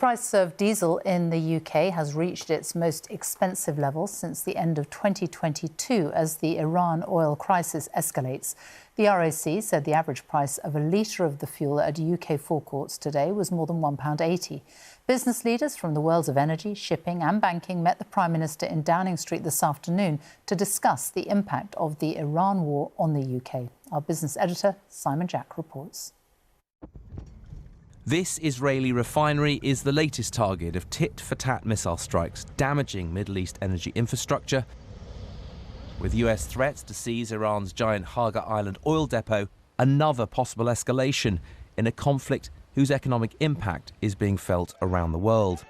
price of diesel in the UK has reached its most expensive level since the end of 2022 as the Iran oil crisis escalates. The RAC said the average price of a litre of the fuel at UK forecourts today was more than £1.80. Business leaders from the worlds of energy, shipping and banking met the Prime Minister in Downing Street this afternoon to discuss the impact of the Iran war on the UK. Our business editor, Simon Jack, reports. This Israeli refinery is the latest target of tit-for-tat missile strikes, damaging Middle East energy infrastructure. With US threats to seize Iran's giant Kharg Island oil depot, another possible escalation in a conflict whose economic impact is being felt around the world.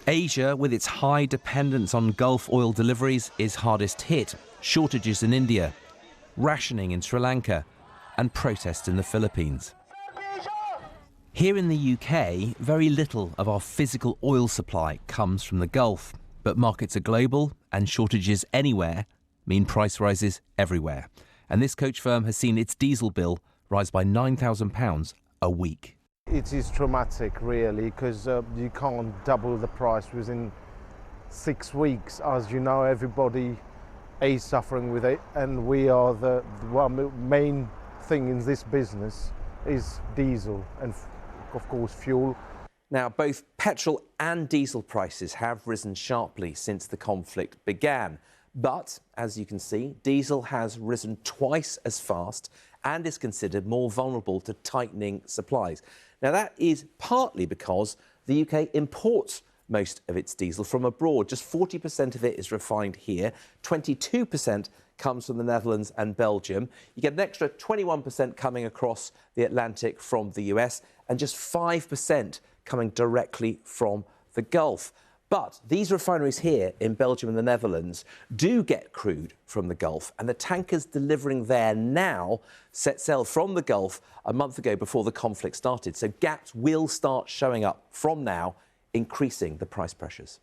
Asia, with its high dependence on Gulf oil deliveries, is hardest hit. Shortages in India, rationing in Sri Lanka, and protests in the Philippines. Here in the UK, very little of our physical oil supply comes from the Gulf. But markets are global, and shortages anywhere mean price rises everywhere. And this coach firm has seen its diesel bill rise by £9,000 a week. It is traumatic, really, because you can't double the price within 6 weeks. As you know, everybody is suffering with it, and we are the one main thing in this business is diesel and, of course, fuel. Now, both petrol and diesel prices have risen sharply since the conflict began. But, as you can see, diesel has risen twice as fast and is considered more vulnerable to tightening supplies. Now, that is partly because the UK imports most of its diesel from abroad. Just 40% of it is refined here, 22% comes from the Netherlands and Belgium. You get an extra 21% coming across the Atlantic from the US, and just 5% coming directly from the Gulf. But these refineries here in Belgium and the Netherlands do get crude from the Gulf, and the tankers delivering there now set sail from the Gulf a month ago before the conflict started. So gaps will start showing up from now, increasing the price pressures.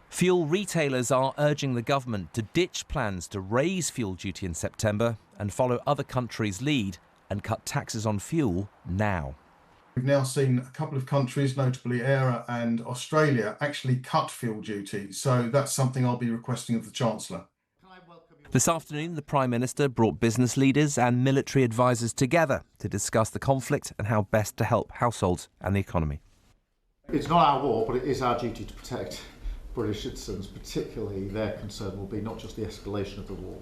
Fuel retailers are urging the government to ditch plans to raise fuel duty in September and follow other countries' lead and cut taxes on fuel now. We've now seen a couple of countries, notably ERA and Australia, actually cut fuel duty. So that's something I'll be requesting of the Chancellor. This afternoon, the Prime Minister brought business leaders and military advisers together to discuss the conflict and how best to help households and the economy. It's not our war, but it is our duty to protect British citizens. Particularly, their concern will be not just the escalation of the war,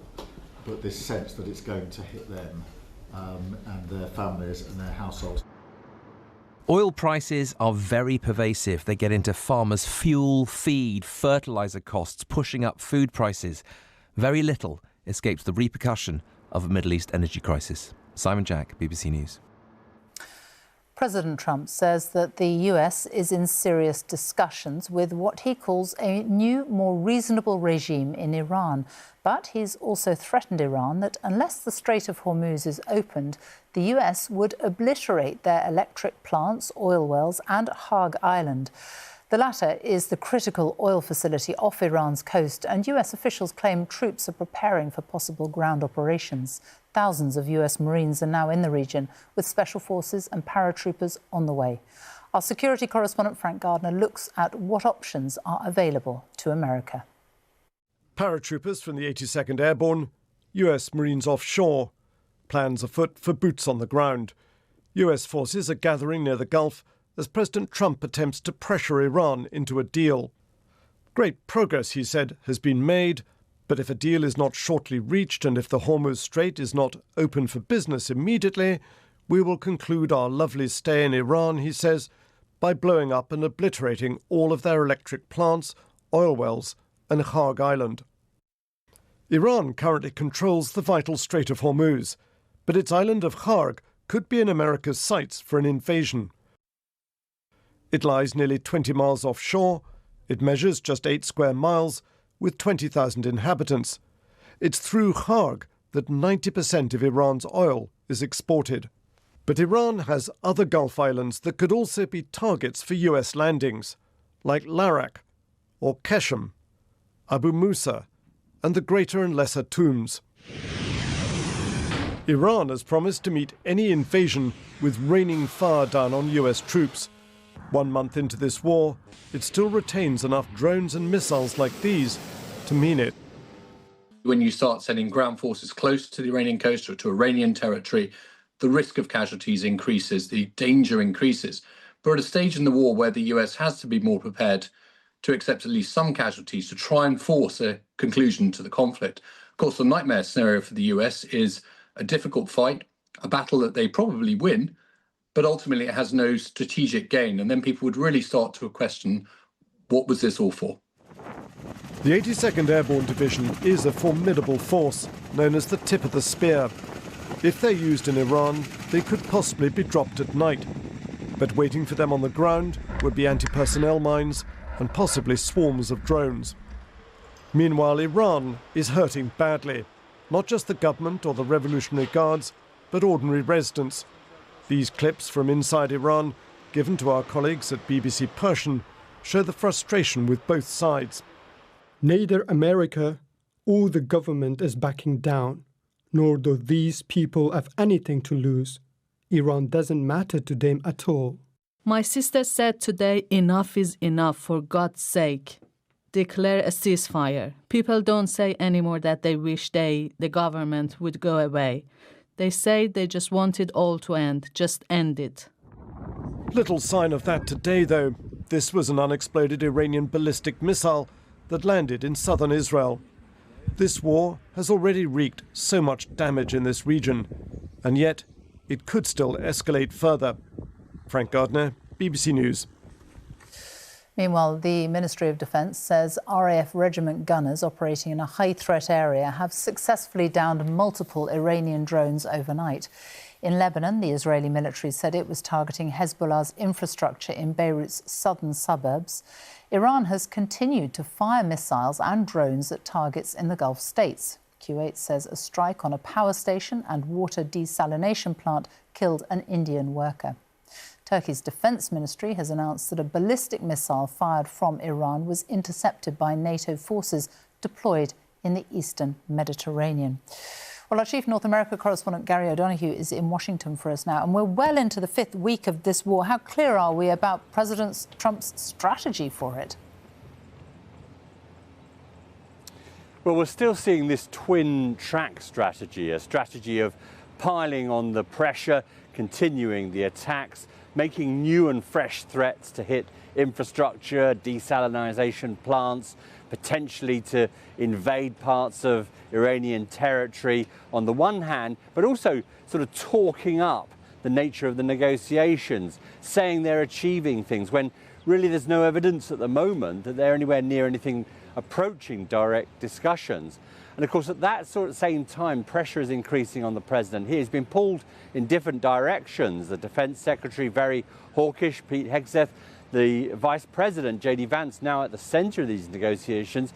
but this sense that it's going to hit them and their families and their households. Oil prices are very pervasive. They get into farmers' fuel, feed, fertiliser costs, pushing up food prices. Very little escapes the repercussion of a Middle East energy crisis. Simon Jack, BBC News. President Trump says that the US is in serious discussions with what he calls a new, more reasonable regime in Iran. But he's also threatened Iran that unless the Strait of Hormuz is opened, the US would obliterate their electric plants, oil wells and Kharg Island. The latter is the critical oil facility off Iran's coast, and US officials claim troops are preparing for possible ground operations. Thousands of US Marines are now in the region, with special forces and paratroopers on the way. Our security correspondent Frank Gardner looks at what options are available to America. Paratroopers from the 82nd Airborne, US Marines offshore. Plans afoot for boots on the ground. US forces are gathering near the Gulf as President Trump attempts to pressure Iran into a deal. Great progress, he said, has been made, but if a deal is not shortly reached and if the Hormuz Strait is not open for business immediately, we will conclude our lovely stay in Iran, he says, by blowing up and obliterating all of their electric plants, oil wells and Kharg Island. Iran currently controls the vital Strait of Hormuz, but its island of Kharg could be in America's sights for an invasion. It lies nearly 20 miles offshore. It measures just 8 square miles with 20,000 inhabitants. It's through Kharg that 90% of Iran's oil is exported. But Iran has other Gulf islands that could also be targets for US landings, like Larak or Keshem, Abu Musa, and the Greater and Lesser Tombs. Iran has promised to meet any invasion with raining fire down on US troops. 1 month into this war, it still retains enough drones and missiles like these to mean it. When you start sending ground forces close to the Iranian coast or to Iranian territory, the risk of casualties increases, the danger increases. But at a stage in the war where the US has to be more prepared to accept at least some casualties to try and force a conclusion to the conflict. Of course, the nightmare scenario for the US is a difficult fight, a battle that they probably win, but ultimately it has no strategic gain. And then people would really start to question, what was this all for? The 82nd Airborne Division is a formidable force, known as the tip of the spear. If they're used in Iran, they could possibly be dropped at night. But waiting for them on the ground would be anti-personnel mines and possibly swarms of drones. Meanwhile, Iran is hurting badly. Not just the government or the Revolutionary Guards, but ordinary residents. These clips from inside Iran, given to our colleagues at BBC Persian, show the frustration with both sides. Neither America or the government is backing down, nor do these people have anything to lose. Iran doesn't matter to them at all. My sister said today, enough is enough, for God's sake. Declare a ceasefire. People don't say anymore that they wish the government would go away. They say they just want it all to end. Just end it. Little sign of that today, though. This was an unexploded Iranian ballistic missile that landed in southern Israel. This war has already wreaked so much damage in this region, and yet it could still escalate further. Frank Gardner, BBC News. Meanwhile, the Ministry of Defence says RAF regiment gunners operating in a high-threat area have successfully downed multiple Iranian drones overnight. In Lebanon, the Israeli military said it was targeting Hezbollah's infrastructure in Beirut's southern suburbs. Iran has continued to fire missiles and drones at targets in the Gulf states. Kuwait says a strike on a power station and water desalination plant killed an Indian worker. Turkey's defence ministry has announced that a ballistic missile fired from Iran was intercepted by NATO forces deployed in the eastern Mediterranean. Well, our chief North America correspondent, Gary O'Donoghue, is in Washington for us now, and we're well into the 5th week of this war. How clear are we about President Trump's strategy for it? Well, we're still seeing this twin-track strategy, a strategy of piling on the pressure, continuing the attacks, making new and fresh threats to hit infrastructure, desalination plants, potentially to invade parts of Iranian territory on the one hand, but also sort of talking up the nature of the negotiations, saying they're achieving things when really there's no evidence at the moment that they're anywhere near anything approaching direct discussions. And of course, at that sort of same time, pressure is increasing on the president. He has been pulled in different directions. The Defense Secretary, very hawkish, Pete Hegseth, the Vice President, J.D. Vance, now at the center of these negotiations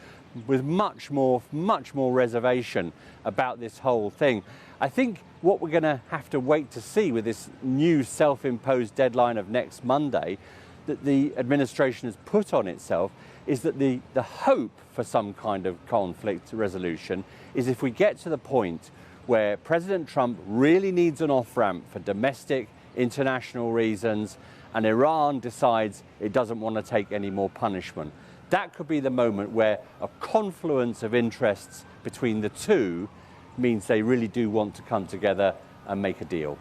with much more reservation about this whole thing. I think what we're going to have to wait to see with this new self-imposed deadline of next Monday that the administration has put on itself is that the hope for some kind of conflict resolution is if we get to the point where President Trump really needs an off-ramp for domestic, international reasons, and Iran decides it doesn't want to take any more punishment. That could be the moment where a confluence of interests between the two means they really do want to come together and make a deal.